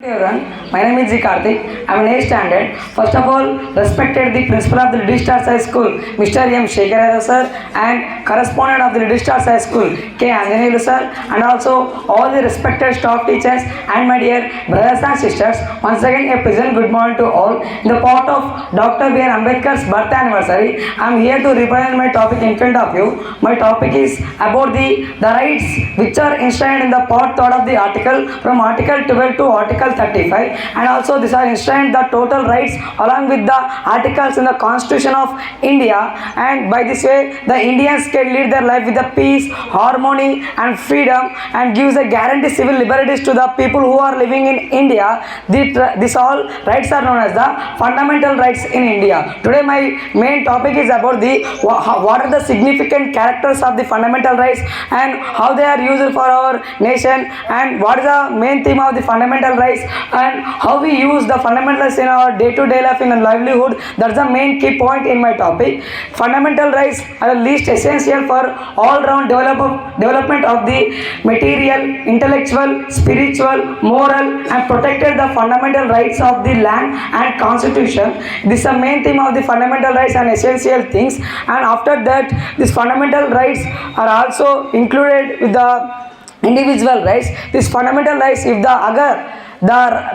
Everyone, my name is G. Karthik. I am in 8th standard. First of all, respected the principal of the Little Stars High School, Mr. M. Shekhar Yadav sir, and correspondent of the Little Stars High School, K. Anjaneyulu sir, and also all the respected staff teachers and my dear brothers and sisters. Once again, a pleasant good morning to all. In the part of Dr. B. R. Ambedkar's birth anniversary, I am here to represent my topic in front of you. My topic is about the rights which are enshrined in the part 3rd of the article from Article 12 to Article 35, and also these are enshrined the total rights along with the articles in the Constitution of India, and by this way the Indians can lead their life with the peace, harmony and freedom, and gives a guarantee civil liberties to the people who are living in India. These all rights are known as the fundamental rights in India. Today my main topic is about the what are the significant characters of the fundamental rights and how they are used for our nation, and what is the main theme of the fundamental rights and how we use the fundamental rights in our day-to-day life in our livelihood. That's the main key point in my topic. Fundamental rights are the least essential for all-round development of the material, intellectual, spiritual, moral, and protected the fundamental rights of the land and constitution. This is the main theme of the fundamental rights and essential things. And after that, these fundamental rights are also included with the individual rights. These fundamental rights, if the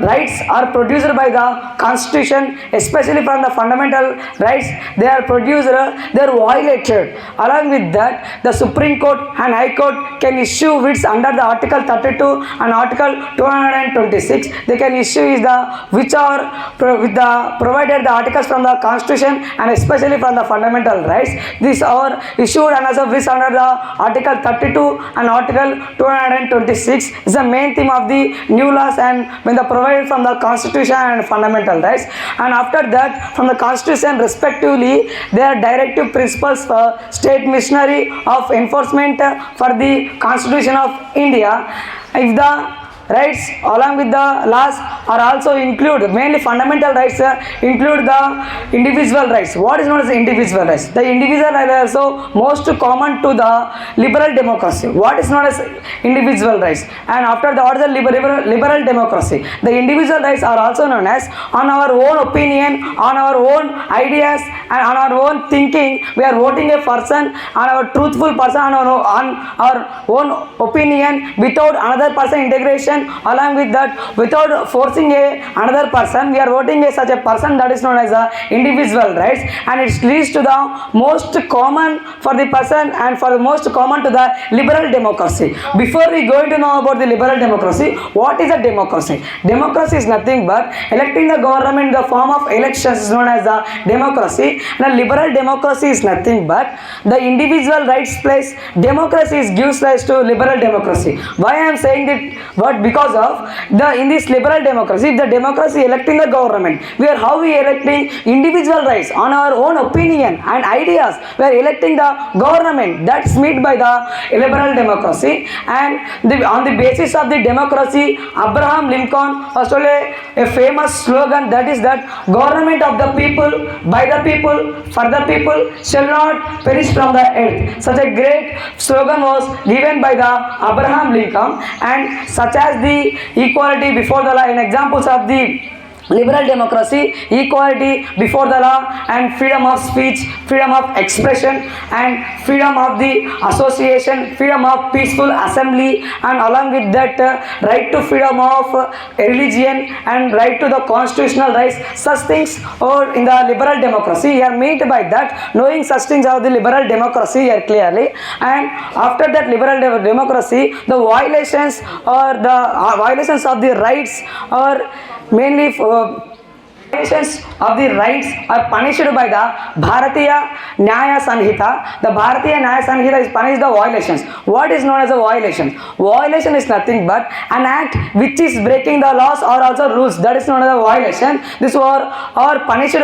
rights are produced by the constitution, especially from the fundamental rights, they are produced, they are violated. Along with that, the Supreme Court and High Court can issue writs under the Article 32 and Article 226. They can issue is the which are with the provided the articles from the constitution and especially from the fundamental rights. These are issued and also writs under the Article 32 and Article 226 is the main theme of the new laws and when the provided from the constitution and fundamental rights. And after that, from the constitution respectively, there are directive principles for state machinery of enforcement for the constitution of India. If the rights along with the laws are also include, mainly fundamental rights include the individual rights. What is known as the individual rights? The individual rights are also most common to the liberal democracy. What is known as individual rights? And after the order liberal democracy, the individual rights are also known as on our own opinion, on our own ideas and on our own thinking. We are voting a person, on our truthful person, on our own opinion without another person integration. Along with that, without forcing another person, we are voting such a person. That is known as individual rights, and it leads to the most common for the person and for the most common to the liberal democracy. Before we go into know about the liberal democracy, what is a democracy? Democracy is nothing but electing the government in the form of elections is known as the democracy. And the liberal democracy is nothing but the individual rights place democracy gives rise to liberal democracy. Why I am saying that? What? Because of in this liberal democracy, if the democracy electing the government, how we electing individual rights on our own opinion and ideas, we are electing the government. That's made by the liberal democracy. And on the basis of the democracy, Abraham Lincoln was told a famous slogan, that is that government of the people, by the people, for the people shall not perish from the earth. Such a great slogan was given by the Abraham Lincoln, and such as the equality before the law in examples of the liberal democracy, equality before the law and freedom of speech, freedom of expression and freedom of the association, freedom of peaceful assembly, and along with that right to freedom of religion and right to the constitutional rights. Such things are in the liberal democracy. You are made by that, knowing such things of the liberal democracy here clearly. And after that liberal democracy, the violations or the violations of the rights are mainly violations of the rights are punished by the Bharatiya Nyaya Sanhita. The Bharatiya Nyaya Sanhita is punished the violations. What is known as a violation? Violation is nothing but an act which is breaking the laws or also rules. That is known as a violation. This are punished.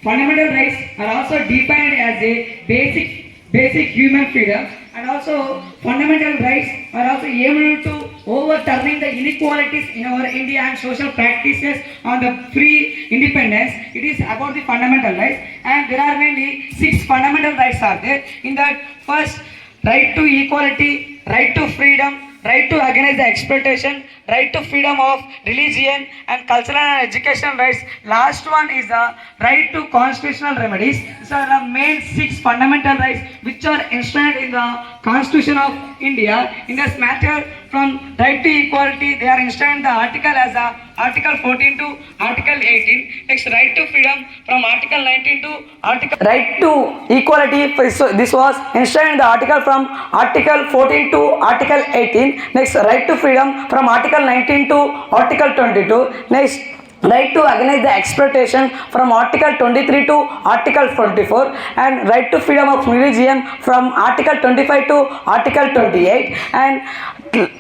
Fundamental rights are also defined as a basic human freedom, and also fundamental rights are also able to overturning the inequalities in our India and social practices on the free independence. It is about the fundamental rights, and there are mainly 6 fundamental rights are there. In that, first, right to equality, right to freedom, right to against the exploitation, right to freedom of religion and cultural and educational rights. Last one is the right to constitutional remedies. These are the main 6 fundamental rights which are enshrined in the Constitution of India. In this matter, from right to equality, they are enshrined in the article as a Article 14 to Article 18. Next, right to freedom from Article 19 to Article. Right to equality, this was enshrined in the article from Article 14 to Article 18. Next, right to freedom from Article 19 to Article 22. Next, right to against the exploitation from Article 23 to Article 24, and right to freedom of religion from Article 25 to Article 28, and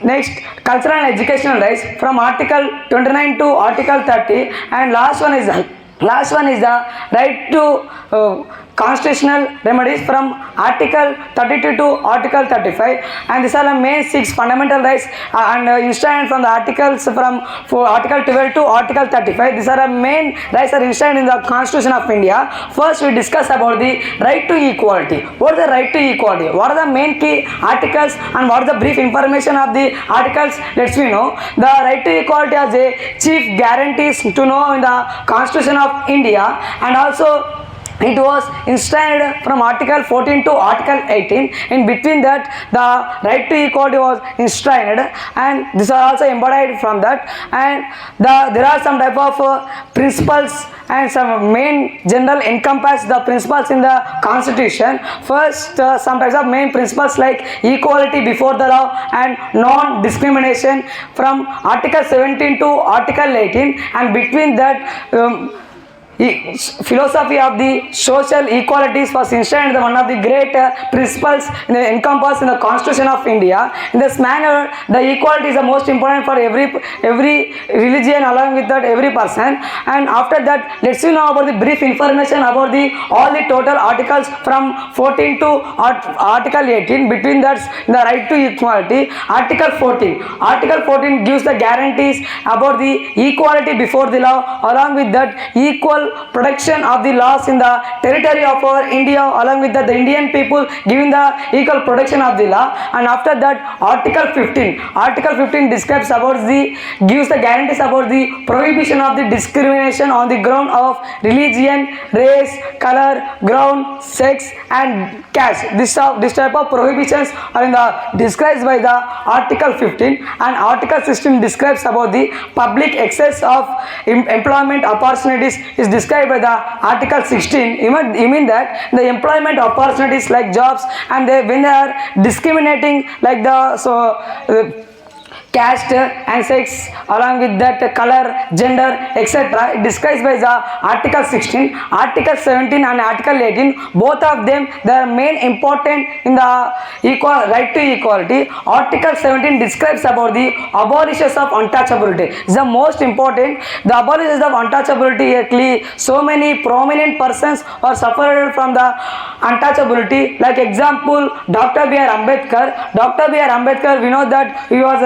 next cultural and educational rights from Article 29 to Article 30, and last one is the right to constitutional remedies from Article 32 to Article 35, and these are the main 6 fundamental rights and enshrined from the articles from Article 12 to Article 35. These are the main rights are enshrined in the Constitution of India. First, we discuss about the right to equality. What is the right to equality? What are the main key articles and what is the brief information of the articles? Let's we know. The right to equality as a chief guarantees to know in the Constitution of India, and also it was enshrined from Article 14 to Article 18. In between that, the right to equality was enshrined, and these are also embodied from that. And there are some type of principles and some main general encompass the principles in the Constitution. First, some types of main principles like equality before the law and non-discrimination from Article 17 to Article 18, and between that. Philosophy of the social equalities was enshrined one of the great principles encompassed in the Constitution of India. In this manner, the equality is the most important for every religion, along with that every person. And after that, let's see now about the brief information about all the total articles from 14 to Article 18. Between that, the right to equality. Article 14 gives the guarantees about the equality before the law, along with that equal protection of the laws in the territory of our India, along with the Indian people giving the equal protection of the law. And after that, Article 15 describes about gives the guarantees about the prohibition of the discrimination on the ground of religion, race, color, ground, sex and caste. This type of prohibitions are described by the Article 15, and Article 16 describes about the public access of employment opportunities is described by the Article 16. You mean that the employment opportunities like jobs, and when they are discriminating like caste and sex, along with that color, gender, etc. It described by the Article 16. Article 17 and Article 18, both of them, they are main important in the right to equality. Article 17 describes about the abolitions of untouchability. It's the most important. The abolitions of untouchability, actually so many prominent persons are suffered from the untouchability. Like example, Dr. B.R. Ambedkar, we know that he was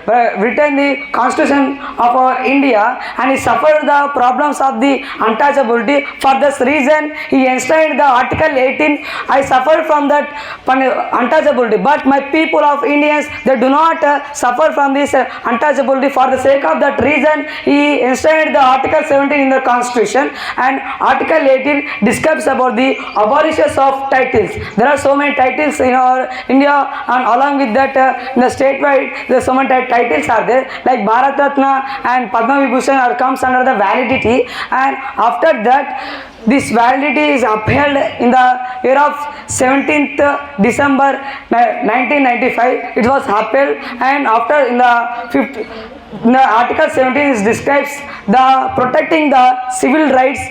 written the Constitution of our India, and he suffered the problems of the untouchability. For this reason, he enshrined the Article 18. I suffered from that untouchability, but my people of Indians, they do not suffer from this untouchability. For the sake of that reason, he enshrined the Article 17 in the Constitution, and Article 18 describes about the abolitions of titles. There are so many titles in our India, and along with that, in the statewide, there are so many titles are there, like Bharat Ratna and Padma Vibhushan comes under the validity, and after that this validity is upheld in the year of 17th December 1995. It was upheld, and after in the Article 17 is describes the protecting the civil rights.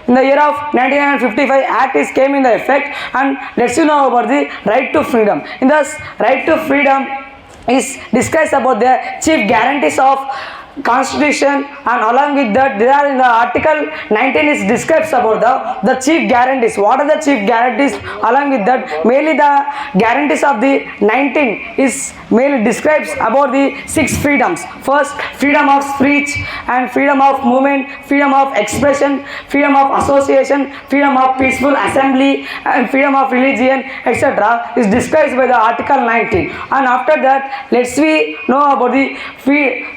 In the year of 1955, Act is came in the effect, and let's know about the right to freedom. In this right to freedom is discussed about the chief guarantees of Constitution, and along with that, there are in the Article 19 is describes about the chief guarantees. What are the chief guarantees? Along with that, mainly the guarantees of the 19 is mainly describes about the 6 freedoms. First, freedom of speech and freedom of movement, freedom of expression, freedom of association, freedom of peaceful assembly, and freedom of religion, etc. is described by the Article 19. And after that, let's we know about the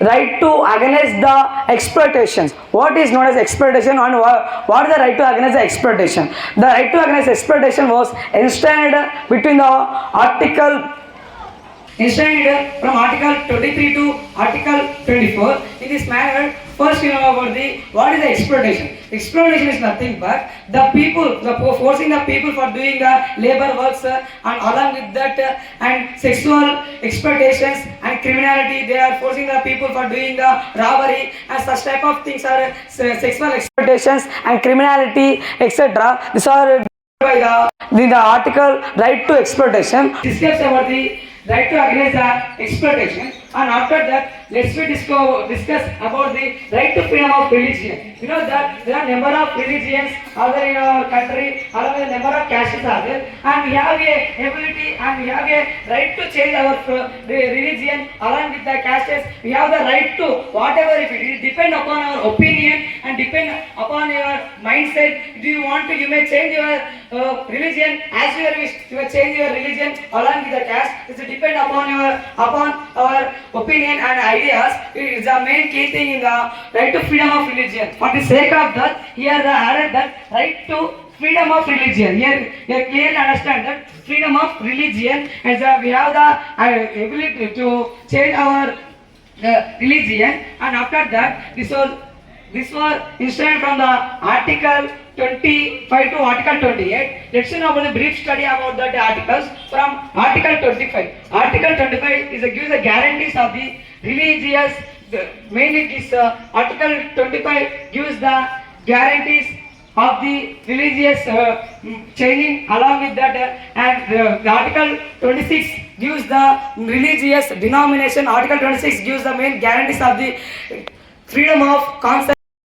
right to against the exploitations. What is known as exploitation and what is the right to against the exploitation? The right to against exploitation was enshrined between the from Article 23 to Article 24. In this manner, first you know about the what is the exploitation. Exploitation is nothing but the people, forcing the people for doing the labor works and along with that and sexual exploitations and criminality. They are forcing the people for doing the robbery and such type of things are sexual exploitations and criminality, etc. These are by the article right to exploitation. Discuss about the right to against the exploitation, and after that let's we discuss about the right to freedom of religion. You know that there are number of religions are there in our country, along with number of castes are there, and we have a ability and we have a right to change our religion along with the castes. We have the right to whatever if it depend upon our opinion and depend upon your mindset. Do you want to, you may change your religion as you wish. You may change your religion along with the caste. It's depend upon our opinion and ideas. It is the main key thing in the right to freedom of religion. For the sake of that, here they added that right to freedom of religion. Here clearly understand that freedom of religion, and we have the ability to change our religion. And after that, this was instead from the Article 25 to Article 28. Let's know about the brief study about the articles from Article 25. Article 25 gives the guarantees of the religious. Mainly this Article 25 gives the guarantees of the religious changing. Along with that, and the Article 26 gives the religious denomination. Article 26 gives the main guarantees of the freedom of concept.